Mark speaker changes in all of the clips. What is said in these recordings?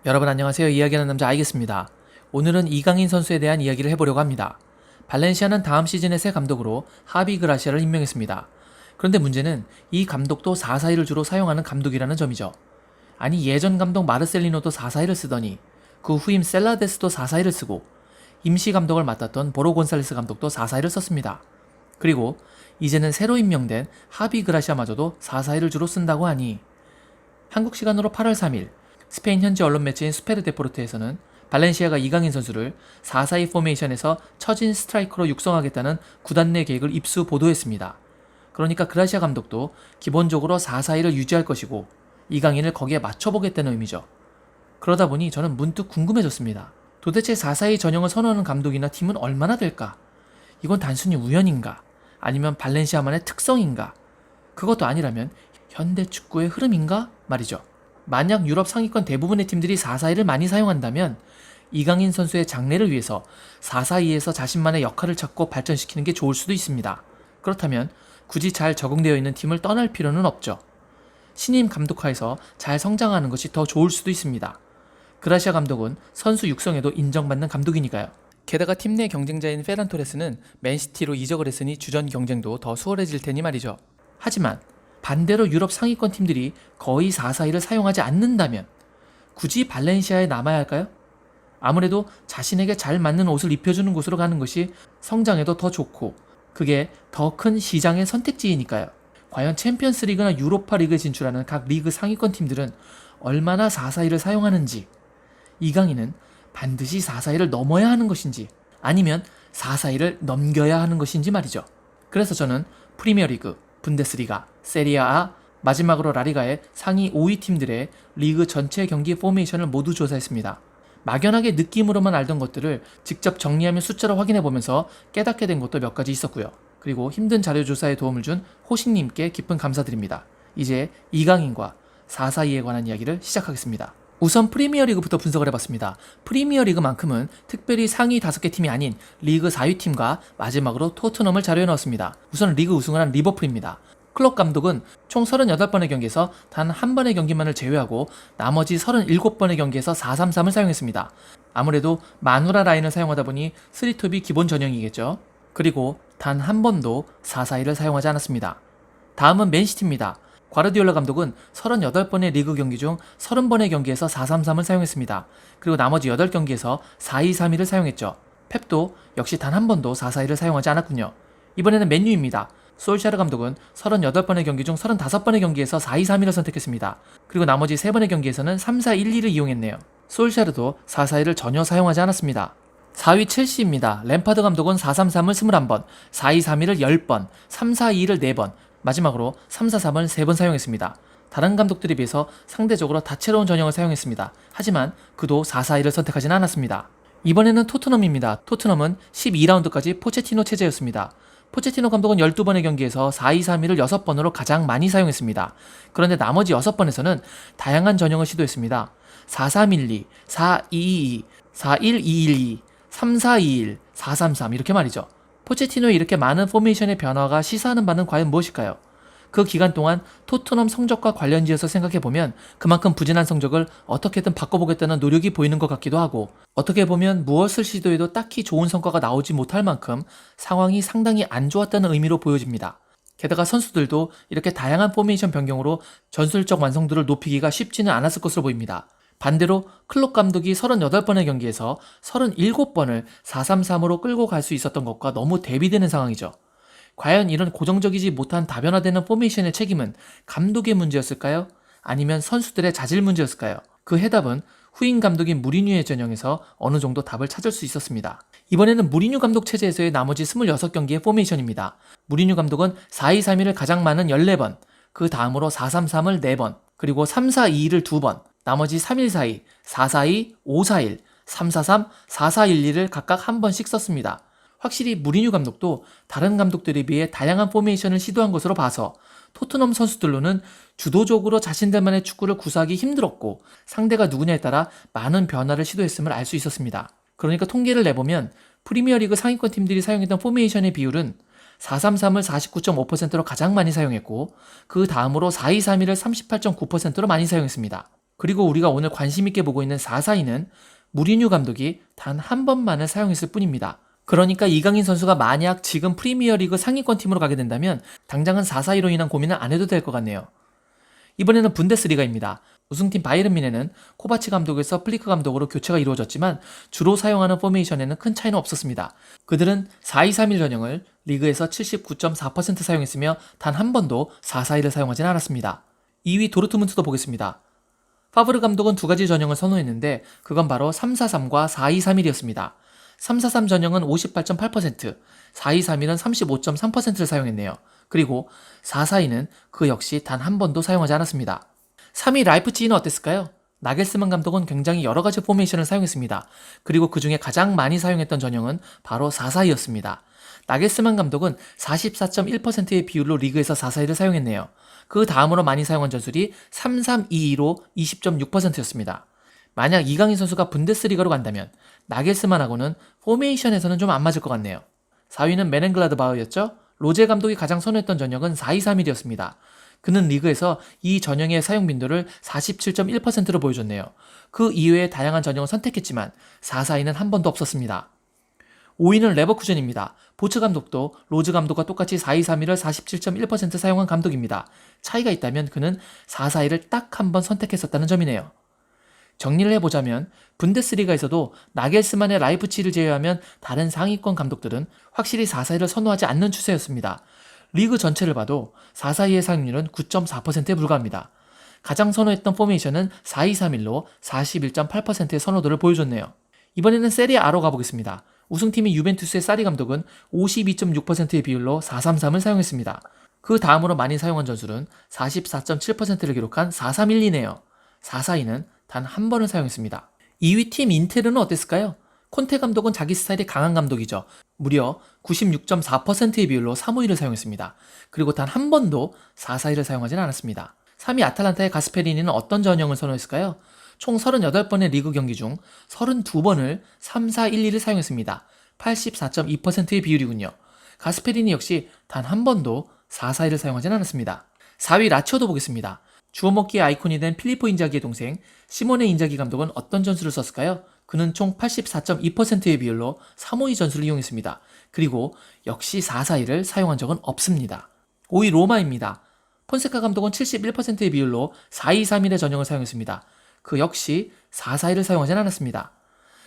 Speaker 1: 여러분 안녕하세요. 이야기하는 남자 알겠습니다. 오늘은 이강인 선수에 대한 이야기를 해보려고 합니다. 발렌시아는 다음 시즌의 새 감독으로 하비 그라시아를 임명했습니다. 그런데 문제는 이 감독도 442를 주로 사용하는 감독이라는 점이죠. 아니 예전 감독 마르셀리노도 442를 쓰더니 그 후임 셀라데스도 442를 쓰고 임시 감독을 맡았던 보로 곤살레스 감독도 442를 썼습니다. 그리고 이제는 새로 임명된 하비 그라시아마저도 442를 주로 쓴다고 하니 한국 시간으로 8월 3일 스페인 현지 언론 매체인 수페르 데포르트에서는 발렌시아가 이강인 선수를 4-4-2 포메이션에서 처진 스트라이커로 육성하겠다는 구단 내 계획을 입수 보도했습니다. 그러니까 그라시아 감독도 기본적으로 4-4-2를 유지할 것이고 이강인을 거기에 맞춰보겠다는 의미죠. 그러다 보니 저는 문득 궁금해졌습니다. 도대체 4-4-2 전형을 선호하는 감독이나 팀은 얼마나 될까? 이건 단순히 우연인가? 아니면 발렌시아만의 특성인가? 그것도 아니라면 현대 축구의 흐름인가? 말이죠. 만약 유럽 상위권 대부분의 팀들이 4-4-2를 많이 사용한다면 이강인 선수의 장래를 위해서 4-4-2에서 자신만의 역할을 찾고 발전시키는 게 좋을 수도 있습니다. 그렇다면 굳이 잘 적응되어 있는 팀을 떠날 필요는 없죠. 신임 감독하에서 잘 성장하는 것이 더 좋을 수도 있습니다. 그라시아 감독은 선수 육성에도 인정받는 감독이니까요. 게다가 팀 내 경쟁자인 페란 토레스는 맨시티로 이적을 했으니 주전 경쟁도 더 수월해질 테니 말이죠. 하지만 반대로 유럽 상위권 팀들이 거의 4-4-2를 사용하지 않는다면 굳이 발렌시아에 남아야 할까요? 아무래도 자신에게 잘 맞는 옷을 입혀주는 곳으로 가는 것이 성장에도 더 좋고 그게 더 큰 시장의 선택지이니까요. 과연 챔피언스리그나 유로파리그에 진출하는 각 리그 상위권 팀들은 얼마나 4-4-2를 사용하는지, 이강인은 반드시 4-4-2를 넘어야 하는 것인지 아니면 4-4-2를 넘겨야 하는 것인지 말이죠. 그래서 저는 프리미어리그, 분데스리가, 세리아, 마지막으로 라리가의 상위 5위 팀들의 리그 전체 경기 포메이션을 모두 조사했습니다. 막연하게 느낌으로만 알던 것들을 직접 정리하며 숫자로 확인해보면서 깨닫게 된 것도 몇 가지 있었고요. 그리고 힘든 자료 조사에 도움을 준 호식님께 깊은 감사드립니다. 이제 이강인과 4-4-2에 관한 이야기를 시작하겠습니다. 우선 프리미어리그부터 분석을 해봤습니다. 프리미어리그만큼은 특별히 상위 5개 팀이 아닌 리그 4위 팀과 마지막으로 토트넘을 자료에 넣었습니다. 우선 리그 우승을 한 리버풀입니다. 클럽 감독은 총 38번의 경기에서 단 한 번의 경기만을 제외하고 나머지 37번의 경기에서 4-3-3을 사용했습니다. 아무래도 마누라 라인을 사용하다 보니 3톱이 기본 전형이겠죠. 그리고 단 한 번도 4-4-2를 사용하지 않았습니다. 다음은 맨시티입니다. 과르디올라 감독은 38번의 리그 경기 중 30번의 경기에서 4-3-3을 사용했습니다. 그리고 나머지 8경기에서 4-2-3-1을 사용했죠. 펩도 역시 단 한 번도 4-4-2를 사용하지 않았군요. 이번에는 맨유입니다. 솔샤르 감독은 38번의 경기 중 35번의 경기에서 4-2-3-1을 선택했습니다. 그리고 나머지 3번의 경기에서는 3-4-1-2를 이용했네요. 솔샤르도 4-4-1을 전혀 사용하지 않았습니다. 4위 첼시입니다. 램파드 감독은 4-3-3을 21번, 4-2-3-1을 10번, 3-4-2를 4번, 마지막으로 3-4-3을 3번 사용했습니다. 다른 감독들에 비해서 상대적으로 다채로운 전형을 사용했습니다. 하지만 그도 4-4-2를 선택하진 않았습니다. 이번에는 토트넘입니다. 토트넘은 12라운드까지 포체티노 체제였습니다. 포체티노 감독은 12번의 경기에서 4-2-3-1을 6번으로 가장 많이 사용했습니다. 그런데 나머지 6번에서는 다양한 전형을 시도했습니다. 4-3-1-2, 4-2-2-2, 4-1-2-1-2, 3-4-2-1, 4-3-3 이렇게 말이죠. 포체티노의 이렇게 많은 포메이션의 변화가 시사하는 바는 과연 무엇일까요? 그 기간 동안 토트넘 성적과 관련지어서 생각해보면 그만큼 부진한 성적을 어떻게든 바꿔보겠다는 노력이 보이는 것 같기도 하고 어떻게 보면 무엇을 시도해도 딱히 좋은 성과가 나오지 못할 만큼 상황이 상당히 안 좋았다는 의미로 보여집니다. 게다가 선수들도 이렇게 다양한 포메이션 변경으로 전술적 완성도를 높이기가 쉽지는 않았을 것으로 보입니다. 반대로 클롭 감독이 38번의 경기에서 37번을 4-3-3으로 끌고 갈 수 있었던 것과 너무 대비되는 상황이죠. 과연 이런 고정적이지 못한 다변화되는 포메이션의 책임은 감독의 문제였을까요? 아니면 선수들의 자질 문제였을까요? 그 해답은 후임 감독인 무리뉴의 전형에서 어느 정도 답을 찾을 수 있었습니다. 이번에는 무리뉴 감독 체제에서의 나머지 26경기의 포메이션입니다. 무리뉴 감독은 4-2-3-1을 가장 많은 14번, 그 다음으로 4-3-3을 4번, 그리고 3-4-2-1을 2번, 나머지 3-1-4-2, 4-4-2, 5-4-1, 3-4-3, 4-4-1-2를 각각 한 번씩 썼습니다. 확실히 무리뉴 감독도 다른 감독들에 비해 다양한 포메이션을 시도한 것으로 봐서 토트넘 선수들로는 주도적으로 자신들만의 축구를 구사하기 힘들었고 상대가 누구냐에 따라 많은 변화를 시도했음을 알 수 있었습니다. 그러니까 통계를 내보면 프리미어리그 상위권 팀들이 사용했던 포메이션의 비율은 4-3-3을 49.5%로 가장 많이 사용했고 그 다음으로 4-2-3-1을 38.9%로 많이 사용했습니다. 그리고 우리가 오늘 관심 있게 보고 있는 4-4-2는 무리뉴 감독이 단 한 번만을 사용했을 뿐입니다. 그러니까 이강인 선수가 만약 지금 프리미어리그 상위권 팀으로 가게 된다면 당장은 4-4-2로 인한 고민은 안 해도 될 것 같네요. 이번에는 분데스리가입니다. 우승팀 바이에른 뮌헨은 코바치 감독에서 플리크 감독으로 교체가 이루어졌지만 주로 사용하는 포메이션에는 큰 차이는 없었습니다. 그들은 4-2-3-1 전형을 리그에서 79.4% 사용했으며 단 한 번도 4-4-2를 사용하진 않았습니다. 2위 도르트문트도 보겠습니다. 파브르 감독은 두 가지 전형을 선호했는데 그건 바로 3-4-3과 4-2-3-1이었습니다. 3-4-3 전형은 58.8%, 4-2-3-1은 35.3%를 사용했네요. 그리고 4-4-2는 그 역시 단 한 번도 사용하지 않았습니다. 3위 라이프치히는 어땠을까요? 나겔스만 감독은 굉장히 여러 가지 포메이션을 사용했습니다. 그리고 그 중에 가장 많이 사용했던 전형은 바로 4-4-2였습니다. 나겔스만 감독은 44.1%의 비율로 리그에서 4-4-2를 사용했네요. 그 다음으로 많이 사용한 전술이 3-3-2-2로 20.6%였습니다. 만약 이강인 선수가 분데스리가로 간다면 나겔스만하고는 포메이션에서는 좀 안 맞을 것 같네요. 4위는 메넨글라드바흐였죠? 로제 감독이 가장 선호했던 전형은 4-2-3-1이었습니다. 그는 리그에서 이 전형의 사용 빈도를 47.1%로 보여줬네요. 그 이외의 다양한 전형을 선택했지만 4-4-2는 한 번도 없었습니다. 5위는 레버쿠젠입니다. 보츠 감독도 로즈 감독과 똑같이 4-2-3-1을 47.1% 사용한 감독입니다. 차이가 있다면 그는 4-4-2를 딱 한 번 선택했었다는 점이네요. 정리를 해보자면 분데스리가에서도 나겔스만의 라이프치히를 제외하면 다른 상위권 감독들은 확실히 4-4-2를 선호하지 않는 추세였습니다. 리그 전체를 봐도 4-4-2의 사용률은 9.4%에 불과합니다. 가장 선호했던 포메이션은 4-2-3-1로 41.8%의 선호도를 보여줬네요. 이번에는 세리아로 가보겠습니다. 우승팀인 유벤투스의 사리 감독은 52.6%의 비율로 4-3-3을 사용했습니다. 그 다음으로 많이 사용한 전술은 44.7%를 기록한 4-3-1-2네요. 4-4-2는 단 한 번을 사용했습니다. 2위 팀 인텔은 어땠을까요? 콘테 감독은 자기 스타일이 강한 감독이죠. 무려 96.4%의 비율로 3-5-2를 사용했습니다. 그리고 단 한 번도 4-4-2를 사용하진 않았습니다. 3위 아탈란타의 가스페리니는 어떤 전형을 선호했을까요? 총 38번의 리그 경기 중 32번을 3-4-1-2를 사용했습니다. 84.2%의 비율이군요. 가스페리니 역시 단 한 번도 4-4-2를 사용하진 않았습니다. 4위 라치오도 보겠습니다. 주워먹기의 아이콘이 된 필리포 인자기의 동생 시모네 인자기 감독은 어떤 전술을 썼을까요? 그는 총 84.2%의 비율로 3-5-2 전술을 이용했습니다. 그리고 역시 4-4-2를 사용한 적은 없습니다. 5위 로마입니다. 폰세카 감독은 71%의 비율로 4-2-3-1의 전형을 사용했습니다. 그 역시 4-4-2를 사용하진 않았습니다.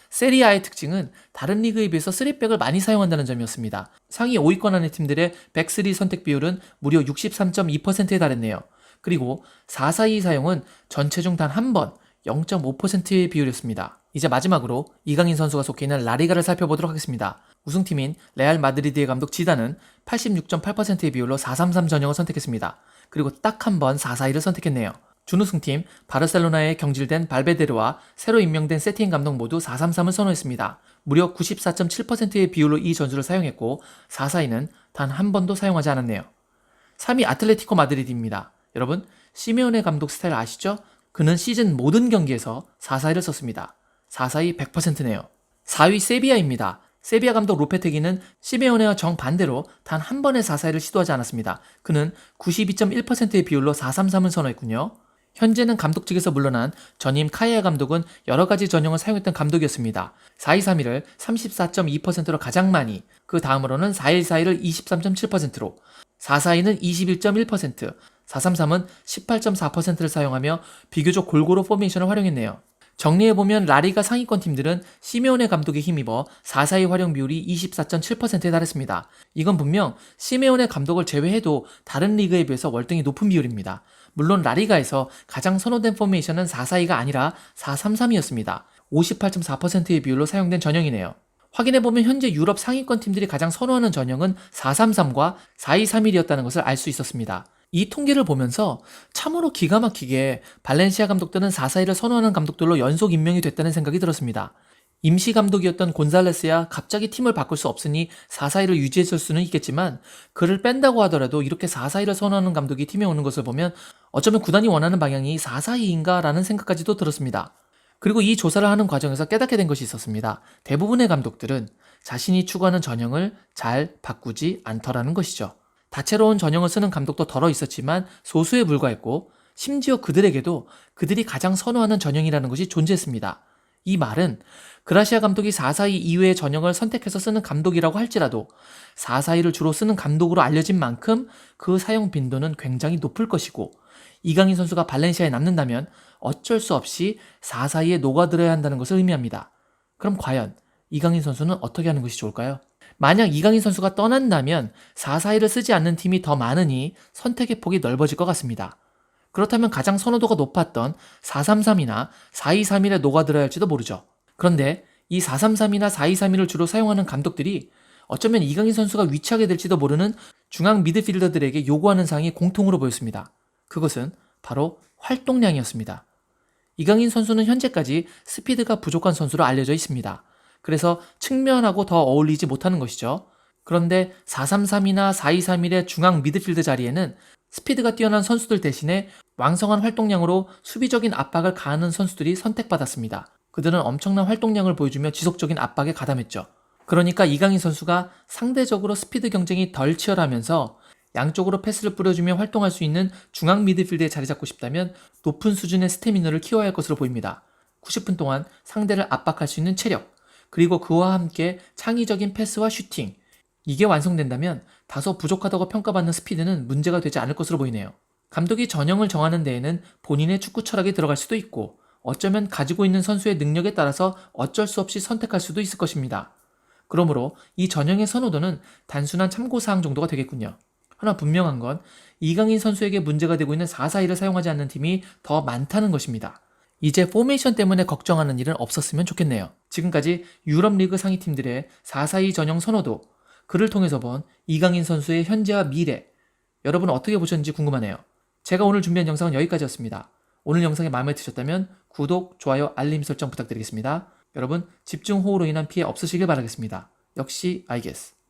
Speaker 1: 세리아의 특징은 다른 리그에 비해서 3백을 많이 사용한다는 점이었습니다. 상위 5위권 안의 팀들의 백스리 선택 비율은 무려 63.2%에 달했네요. 그리고 4-4-2 사용은 전체 중 단 한 번 0.5%의 비율이었습니다. 이제 마지막으로 이강인 선수가 속해 있는 라리가를 살펴보도록 하겠습니다. 우승팀인 레알 마드리드의 감독 지단은 86.8%의 비율로 4-3-3 전형을 선택했습니다. 그리고 딱 한 번 4-4-2를 선택했네요. 준우승팀 바르셀로나에 경질된 발베데르와 새로 임명된 세티엔 감독 모두 4-3-3을 선호했습니다. 무려 94.7%의 비율로 이 전술을 사용했고 4-4-2는 단 한 번도 사용하지 않았네요. 3위 아틀레티코 마드리드입니다. 여러분, 시메오네 감독 스타일 아시죠? 그는 시즌 모든 경기에서 4-4-2를 썼습니다. 4-4-2 100%네요. 4위 세비야입니다. 세비야 감독 로페테기는 시메오네와 정반대로 단 한 번의 4-4-2를 시도하지 않았습니다. 그는 92.1%의 비율로 4-3-3을 선호했군요. 현재는 감독직에서 물러난 전임 카이아 감독은 여러 가지 전형을 사용했던 감독이었습니다. 4-2-3-1을 34.2%로 가장 많이, 그 다음으로는 4-1-4-1을 23.7%로, 4-4-2는 21.1%, 4-3-3은 18.4%를 사용하며 비교적 골고루 포메이션을 활용했네요. 정리해보면 라리가 상위권 팀들은 시메오네 감독에 힘입어 4-4-2 활용 비율이 24.7%에 달했습니다. 이건 분명 시메오네 감독을 제외해도 다른 리그에 비해서 월등히 높은 비율입니다. 물론 라리가에서 가장 선호된 포메이션은 4-4-2가 아니라 4-3-3이었습니다. 58.4%의 비율로 사용된 전형이네요. 확인해보면 현재 유럽 상위권 팀들이 가장 선호하는 전형은 4-3-3과 4-2-3-1이었다는 것을 알 수 있었습니다. 이 통계를 보면서 참으로 기가 막히게 발렌시아 감독들은 4-4-2를 선호하는 감독들로 연속 임명이 됐다는 생각이 들었습니다. 임시 감독이었던 곤살레스야 갑자기 팀을 바꿀 수 없으니 4-4-2를 유지했을 수는 있겠지만 그를 뺀다고 하더라도 이렇게 4-4-2를 선호하는 감독이 팀에 오는 것을 보면 어쩌면 구단이 원하는 방향이 4-4-2인가 라는 생각까지도 들었습니다. 그리고 이 조사를 하는 과정에서 깨닫게 된 것이 있었습니다. 대부분의 감독들은 자신이 추구하는 전형을 잘 바꾸지 않더라는 것이죠. 다채로운 전형을 쓰는 감독도 덜어 있었지만 소수에 불과했고 심지어 그들에게도 그들이 가장 선호하는 전형이라는 것이 존재했습니다. 이 말은 그라시아 감독이 442 이외의 전형을 선택해서 쓰는 감독이라고 할지라도 442를 주로 쓰는 감독으로 알려진 만큼 그 사용 빈도는 굉장히 높을 것이고, 이강인 선수가 발렌시아에 남는다면 어쩔 수 없이 442에 녹아들어야 한다는 것을 의미합니다. 그럼 과연 이강인 선수는 어떻게 하는 것이 좋을까요? 만약 이강인 선수가 떠난다면 442를 쓰지 않는 팀이 더 많으니 선택의 폭이 넓어질 것 같습니다. 그렇다면 가장 선호도가 높았던 433이나 4231에 녹아들어야 할지도 모르죠. 그런데 이 433이나 4231을 주로 사용하는 감독들이 어쩌면 이강인 선수가 위치하게 될지도 모르는 중앙 미드필더들에게 요구하는 사항이 공통으로 보였습니다. 그것은 바로 활동량이었습니다. 이강인 선수는 현재까지 스피드가 부족한 선수로 알려져 있습니다. 그래서 측면하고 더 어울리지 못하는 것이죠. 그런데 433이나 4231의 중앙 미드필드 자리에는 스피드가 뛰어난 선수들 대신에 왕성한 활동량으로 수비적인 압박을 가하는 선수들이 선택받았습니다. 그들은 엄청난 활동량을 보여주며 지속적인 압박에 가담했죠. 그러니까 이강인 선수가 상대적으로 스피드 경쟁이 덜 치열하면서 양쪽으로 패스를 뿌려주며 활동할 수 있는 중앙 미드필드에 자리 잡고 싶다면 높은 수준의 스태미너를 키워야 할 것으로 보입니다. 90분 동안 상대를 압박할 수 있는 체력, 그리고 그와 함께 창의적인 패스와 슈팅, 이게 완성된다면 다소 부족하다고 평가받는 스피드는 문제가 되지 않을 것으로 보이네요. 감독이 전형을 정하는 데에는 본인의 축구 철학이 들어갈 수도 있고, 어쩌면 가지고 있는 선수의 능력에 따라서 어쩔 수 없이 선택할 수도 있을 것입니다. 그러므로 이 전형의 선호도는 단순한 참고사항 정도가 되겠군요. 하나 분명한 건 이강인 선수에게 문제가 되고 있는 442를 사용하지 않는 팀이 더 많다는 것입니다. 이제 포메이션 때문에 걱정하는 일은 없었으면 좋겠네요. 지금까지 유럽 리그 상위 팀들의 442 전형 선호도, 그를 통해서 본 이강인 선수의 현재와 미래, 여러분 어떻게 보셨는지 궁금하네요. 제가 오늘 준비한 영상은 여기까지였습니다. 오늘 영상이 마음에 드셨다면 구독, 좋아요, 알림 설정 부탁드리겠습니다. 여러분 집중호우로 인한 피해 없으시길 바라겠습니다. 역시 I guess.